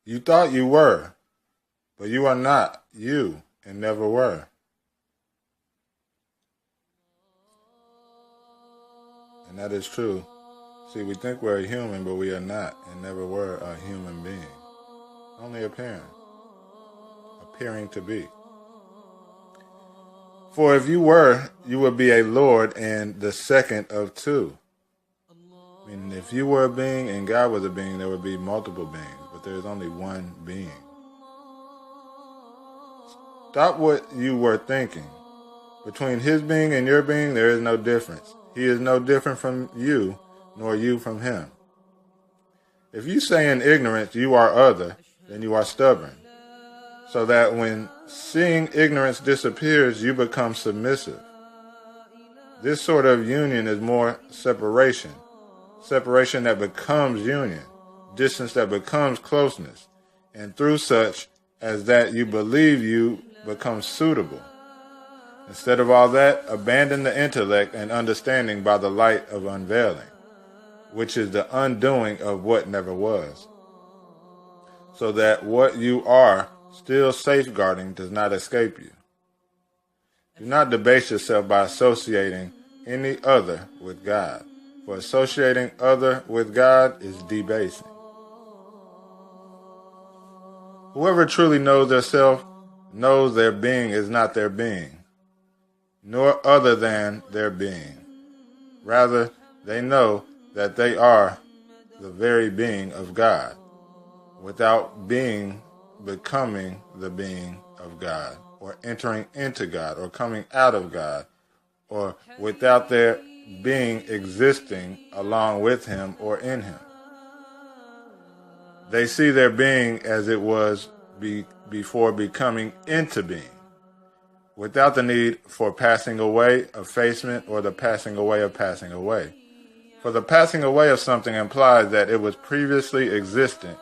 You thought you were, but you are not you and never were. And that is true. See, we think we're a human, but we are not and never were a human being. Only appearing to be. For if you were, you would be a Lord and the second of two. I mean, if you were a being and God was a being, there would be multiple beings, but there is only one being. Stop what you were thinking. Between his being and your being, there is no difference. He is no different from you, nor you from him. If you say in ignorance you are other, then you are stubborn, so that when seeing ignorance disappears, you become submissive. This sort of union is more separation that becomes union, distance that becomes closeness, and through such as that you believe you become suitable. Instead of all that, abandon the intellect and understanding by the light of unveiling, which is the undoing of what never was, so that what you are still safeguarding does not escape you. Do not debase yourself by associating any other with God, for associating other with God is debasing. Whoever truly knows their self knows their being is not their being, nor other than their being. Rather, they know that they are the very being of God, without being becoming the being of God, or entering into God, or coming out of God, or without their being existing along with him or in him. They see their being as it was before becoming into being, without the need for passing away, effacement, or the passing away of passing away. For the passing away of something implies that it was previously existent,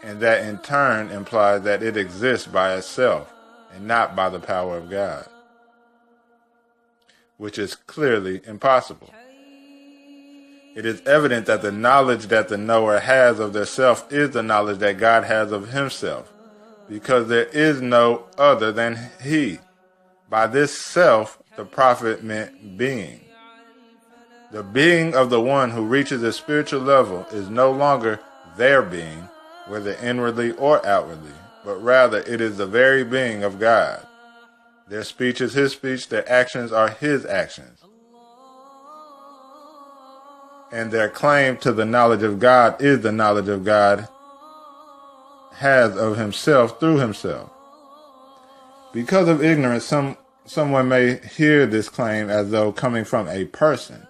and that in turn implies that it exists by itself and not by the power of God, which is clearly impossible. It is evident that the knowledge that the knower has of their self is the knowledge that God has of himself, because there is no other than he. By this self, the prophet meant being. The being of the one who reaches a spiritual level is no longer their being, whether inwardly or outwardly, but rather it is the very being of God. Their speech is his speech, their actions are his actions. And their claim to the knowledge of God is the knowledge of God has of himself through himself. Because of ignorance, someone may hear this claim as though coming from a person,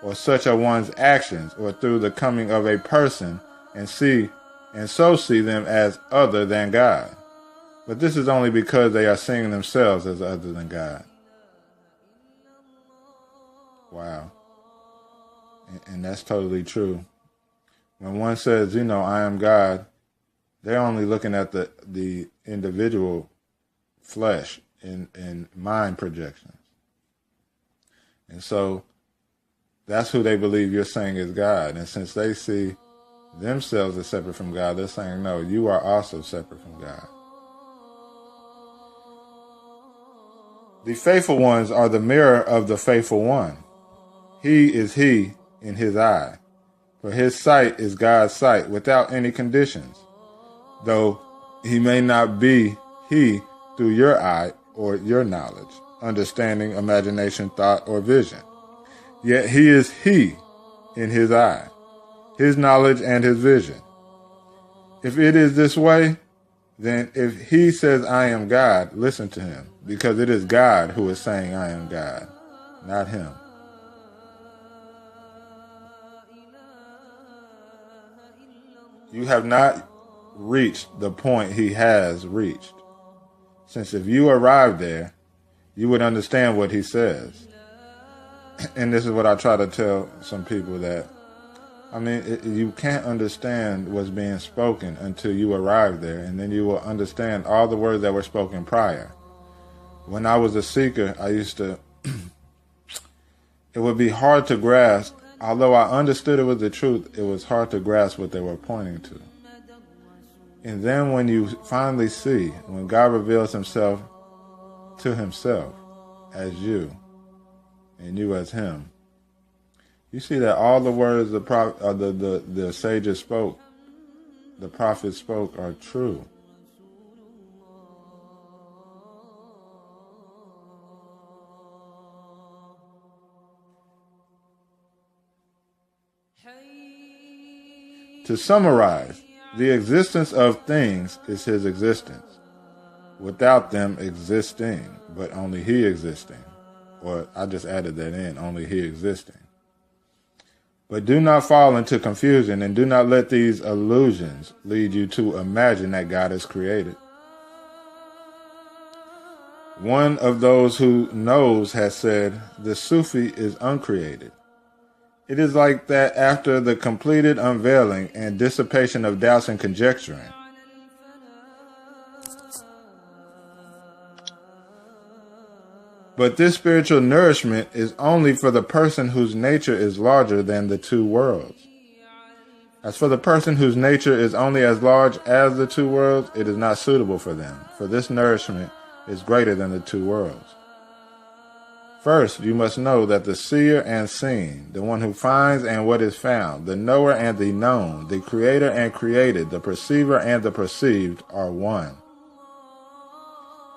or such are one's actions, or through the coming of a person, and so see them as other than God. But this is only because they are seeing themselves as other than God. Wow. And that's totally true. When one says, I am God, they're only looking at the individual flesh in mind projections. And so that's who they believe you're saying is God. And since they see themselves as separate from God, they're saying, no, you are also separate from God. The faithful ones are the mirror of the faithful one. He is he in his eye, for his sight is God's sight without any conditions, though he may not be he through your eye or your knowledge, understanding, imagination, thought, or vision. Yet he is he in his eye, his knowledge and his vision. If it is this way, then if he says, I am God, listen to him, because it is God who is saying, I am God, not him. You have not reached the point he has reached, since if you arrived there, you would understand what he says. And this is what I try to tell some people, that you can't understand what's being spoken until you arrive there, and then you will understand all the words that were spoken prior. When I was a seeker, I used to, it would be hard to grasp. Although I understood it was the truth, it was hard to grasp what they were pointing to. And then when you finally see, when God reveals himself to himself as you, and you as him, you see that all the words the sages spoke, the prophets spoke, are true. To summarize, the existence of things is his existence, without them existing, but only he existing. Or I just added that in, only he existing. But do not fall into confusion, and do not let these illusions lead you to imagine that God is created. One of those who knows has said, the Sufi is uncreated. It is like that after the completed unveiling and dissipation of doubts and conjecturing. But this spiritual nourishment is only for the person whose nature is larger than the two worlds. As for the person whose nature is only as large as the two worlds, it is not suitable for them, for this nourishment is greater than the two worlds. First, you must know that the seer and seen, the one who finds and what is found, the knower and the known, the creator and created, the perceiver and the perceived are one.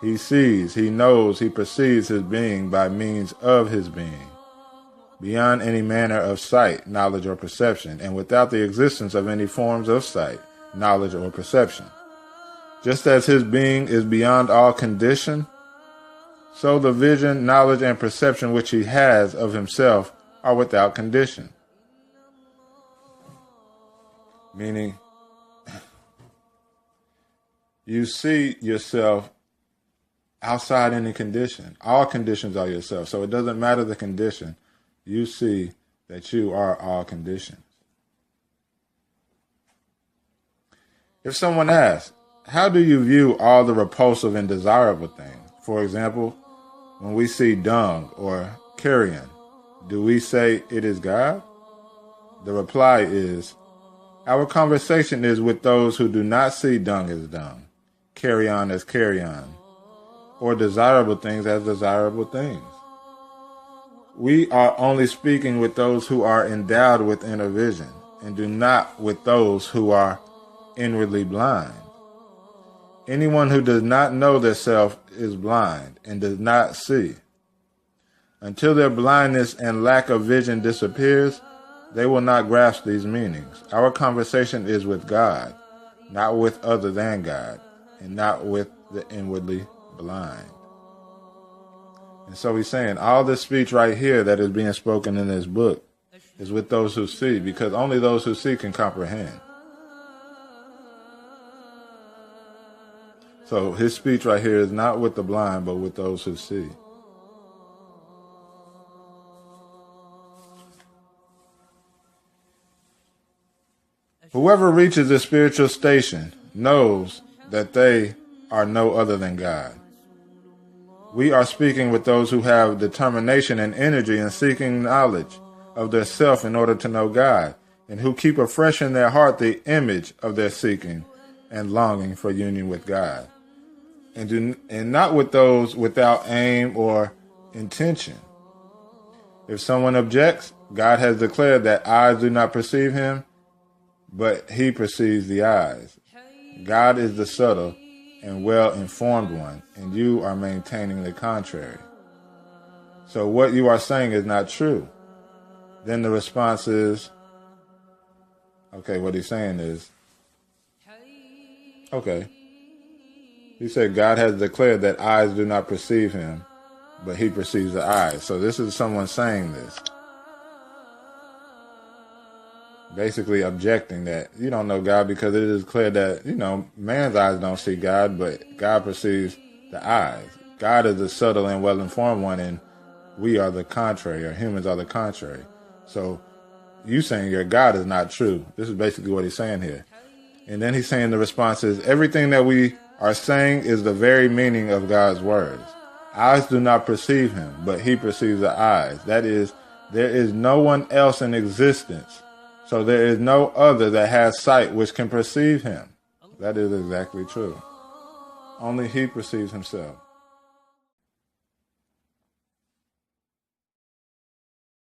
He sees, he knows, he perceives his being by means of his being, beyond any manner of sight, knowledge, or perception, and without the existence of any forms of sight, knowledge, or perception. Just as his being is beyond all condition, so the vision, knowledge, and perception which he has of himself are without condition. Meaning, you see yourself outside any condition. All conditions are yourself. So it doesn't matter the condition. You see that you are all conditions. If someone asks, how do you view all the repulsive and desirable things? For example, when we see dung or carrion, do we say it is God? The reply is, our conversation is with those who do not see dung as dung, carrion as carrion, or desirable things as desirable things. We are only speaking with those who are endowed with inner vision, and do not with those who are inwardly blind. Anyone who does not know their self is blind and does not see. Until their blindness and lack of vision disappears, they will not grasp these meanings. Our conversation is with God, not with other than God, and not with the inwardly blind. And so he's saying all this speech right here that is being spoken in this book is with those who see, because only those who see can comprehend. So his speech right here is not with the blind, but with those who see. Whoever reaches this spiritual station knows that they are no other than God. We are speaking with those who have determination and energy in seeking knowledge of their self in order to know God, and who keep afresh in their heart the image of their seeking and longing for union with God, and not with those without aim or intention. If someone objects, God has declared that eyes do not perceive him, but he perceives the eyes. God is the subtle and well-informed one, and you are maintaining the contrary. So what you are saying is not true. Then the response is, okay, what he's saying is, okay. He said God has declared that eyes do not perceive him, but he perceives the eyes. So this is someone saying this. Basically objecting that you don't know God because it is clear that, man's eyes don't see God, but God perceives the eyes. God is the subtle and well-informed one, and we are the contrary, or humans are the contrary. So you saying your God is not true. This is basically what he's saying here. And then he's saying the response is, everything that we are saying is the very meaning of God's words. Eyes do not perceive him, but he perceives the eyes. That is, there is no one else in existence. So there is no other that has sight which can perceive him. That is exactly true. Only he perceives himself.